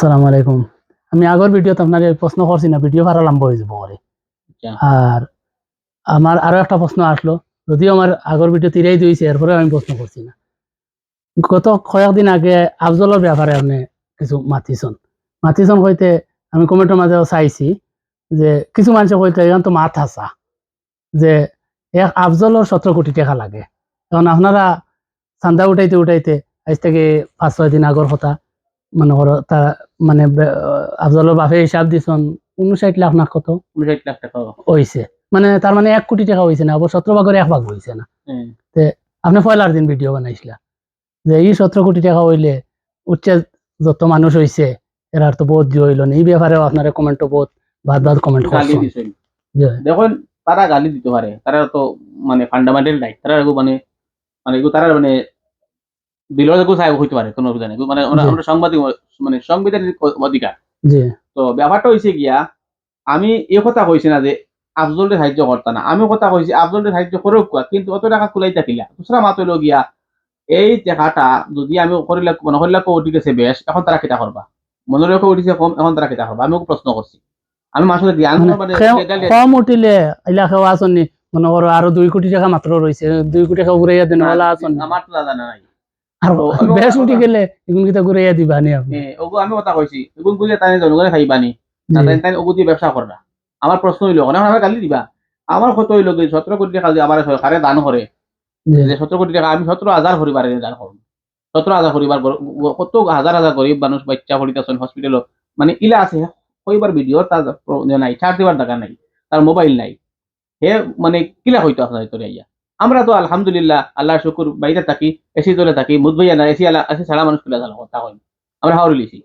আসসালামু আলাইকুম। আমি আগর ভিডিওতে আপনার প্রশ্ন করছি না, ভিডিও ভাড়া লম্বা হয়ে যাব করে। আর আমার আরো একটা প্রশ্ন আসলো, যদিও আমার আগর ভিডিও তিরাই দিয়েছে, এরপরে আমি প্রশ্ন করছি না। গত কয়েকদিন আগে আফজলের ব্যাপারে আপনি কিছু মাতিছন হইতে আমি কমেন্টের মাঝেও চাইছি যে কিছু মানুষ হইতে এখন তো মাথা চা যে এক আফজলের 17 কোটি টাকা লাগে। এখন আপনারা চান্দা উঠাইতে আজ থেকে 5-6 দিন আগর কথা মনে করো তা মানে আফজলের বাপে হিসাব দিছন 59 লাখ না কত 59 লাখ টাকা হইছে, মানে তার মানে 1 কোটি টাকা হইছে না, আবার 17 ভাগের 1 ভাগ হইছে না। তে আপনি পয়লার দিন ভিডিও বানাইছিলা যে এই 17 কোটি টাকা হইলে উচ্চে যত মানুষ হইছে এরার তো বহুত দিয়ে হইল না। এই ব্যাপারেও আপনারা কমেন্টও বহুত বাদ কমেন্ট গালি করছেন। দিছেন। দেখুন তারা গালি দিতে পারে, তারা তো মানে ফান্ডামেন্টাল রাইট, তারা মানে মানে তারা মানে বিরোধী সাহেব হইতে পারে কোনো অসুবিধা নেই, মানে আমরা সাংবাদিক মানে সাংবিধানিক অধিকার। জি তো ব্যাপারটা হয়েছে গিয়া আমি এই কথা কইছি না যে আফজলের সাহায্য করতা না, আমি কথা কইছি আফজলের সাহায্য করুক, কিন্তু অত টাকা কুলাই থাকিলা দুসরা মাত হইল গিয়া এই টাকাটা যদি আমি করিলে মানে হইলে উঠি গেছে বেশ, এখন তারা কিতা করবা? মনে রেখে উঠিছে কম, এখন তারা কিতা করবা? আমি প্রশ্ন করছি। আমি মানুষের জ্ঞান মানে কম উঠিলে এলাকাও আসনি, মনে করো আরো 2 কোটি টাকা মাত্র রয়েছে, 2 কোটি টাকা ঘুরাইয়া দেন ওলা আসনি, আমার তো জানা নাই। আর বেশ উঠি গেলে এগুন কিতা ঘুরাইয়া দিবা নি আপনি? ওগো আমি কথা কইছি এগুন বুঝে তাই জনগণে খাইবানি না, তাই তাই ওগো দিয়ে ব্যবসা করবা। আমার প্রশ্ন হইল এখন আমার গালি দিবা? আমার কত হইল 17 কোটি টাকা যদি আমার সরকারে দান করে, যে 17 কোটি টাকা আমি 17,000 পরিবারে দান করব। 17,000 পরিবার কত হাজার হাজার গরিব মানুষ বাচ্চা পড়িতেছেন হসপিটাল, মানে ইলা আছে কইবার ভিডিও তার নাই, ছাড় দিবার টাকা নাই, তার মোবাইল নাই, হে মানে কিলা হইতো আপনার তোর ইয়া। আমরা তো আলহামদুলিল্লাহ আল্লাহর শুকুর বাইরে থাকি, এসি তোলে থাকি, মুদ ভাইয়া না এসি আলা এসি ছাড়া মানুষ কিলা জানো কথা কই আমরা হাওড় লিছি।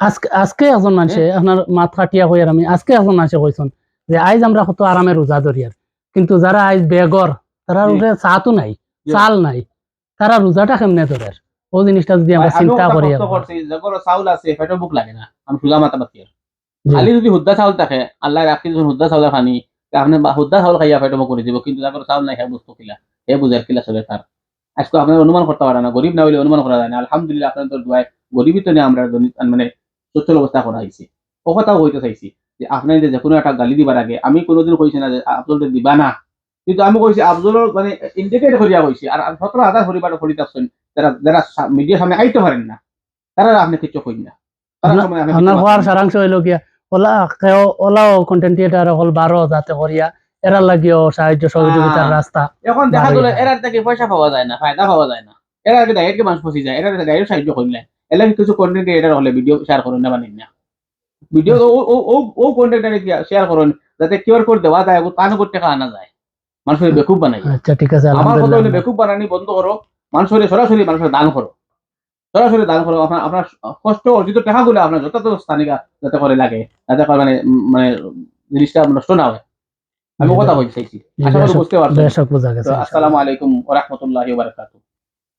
আজকে আজকে একজন মানুষে আপনার মাত কাটিয়া হই আর আমি আজকে একজন মানুষে কইছেন যে আইজ আমরা কত আরামে রোজা ধরিয়ার, কিন্তু যারা আইজ বেগর তারা রোজে চাতো নাই, চাল নাই, তারা রোজাটা কেমনে ধরে? ও জিনিসটা যদি আমরা চিন্তা করি, চাউল আছে পেটে বুক লাগে না, আমি সুগা মাতা মাতি খালি যদি হুদ্দা চাউল থাকে আল্লাহ রাখি যখন হুদ্দা চাউল খানি আপনি হুদ্দা চাউল খাইয়া পেটে মুখ করে দিব, কিন্তু যাদের চাউল নাই হ্যাঁ বুঝতো কিলা হে বুঝার কিলা চলে তার। আজকে আপনার অনুমান করতে পারে না, গরিব না হইলে অনুমান করা যায় না। আলহামদুলিল্লাহ আপনাদের দোয়ায় গরিবই তো নিয়ে আমরা মানে সচ্ছল অবস্থা করা হয়েছে। ও কথাও হইতে চাইছি যে আপনার যে কোনো একটা গালি দিবার আগে আমি কোনোদিন কইছি না যে আফজলকে দিবা না, কিন্তু আমি কইছি আফজলের মানে ইন্ডিকেট করিয়া কইছি। আর 17,000 পরিবার ফরিতাছেন যারা যারা মিডিয়ার সামনে আইতে পারেন না, তারা আপনি কিছু কইন না। আপনার হওয়ার সারাংশ হইল গিয়া ওলাও কন্টেন্ট ক্রিয়েটার হল 12 যাতে করিয়া এরা লাগিও সাহায্য সহযোগিতার রাস্তা এখন দেখা গেল এরা থেকে পয়সা পাওয়া যায় না, ফায়দা পাওয়া যায় না, এরা আগে ডাইরেক্ট মানুষ ফসি যায়, এরা ডাইরেক্ট সাহায্য করলে এলা কিছু কন্টেন্ট ক্রিয়েটার হলে ভিডিও শেয়ার করুন না বানিয়ে না ভিডিও ও কন্টেন্ট শেয়ার করুন যাতে কিউআর কোড দেওয়া যায়, তার উপর টাকা আনা যায়, মানুষের বেকুব বানাই। আচ্ছা ঠিক আছে, আমার কথা হলে বেকুব বানানি বন্ধ করো, মানুষের সরাসরি মানুষের দান করো, সরাসরি দান করো। আপনার কষ্ট অর্জিত টাকাগুলো আপনার যথাযথ স্থানিকা যাতে করে লাগে, যাতে করে মানে মানে জিনিসটা নষ্ট না হয়। আমি কথা বলতে চাইছি, আশা করি বুঝতে পারছেন। আসসালামু আলাইকুম ওয়া রাহমাতুল্লাহি ওয়া বারাকাতুহু।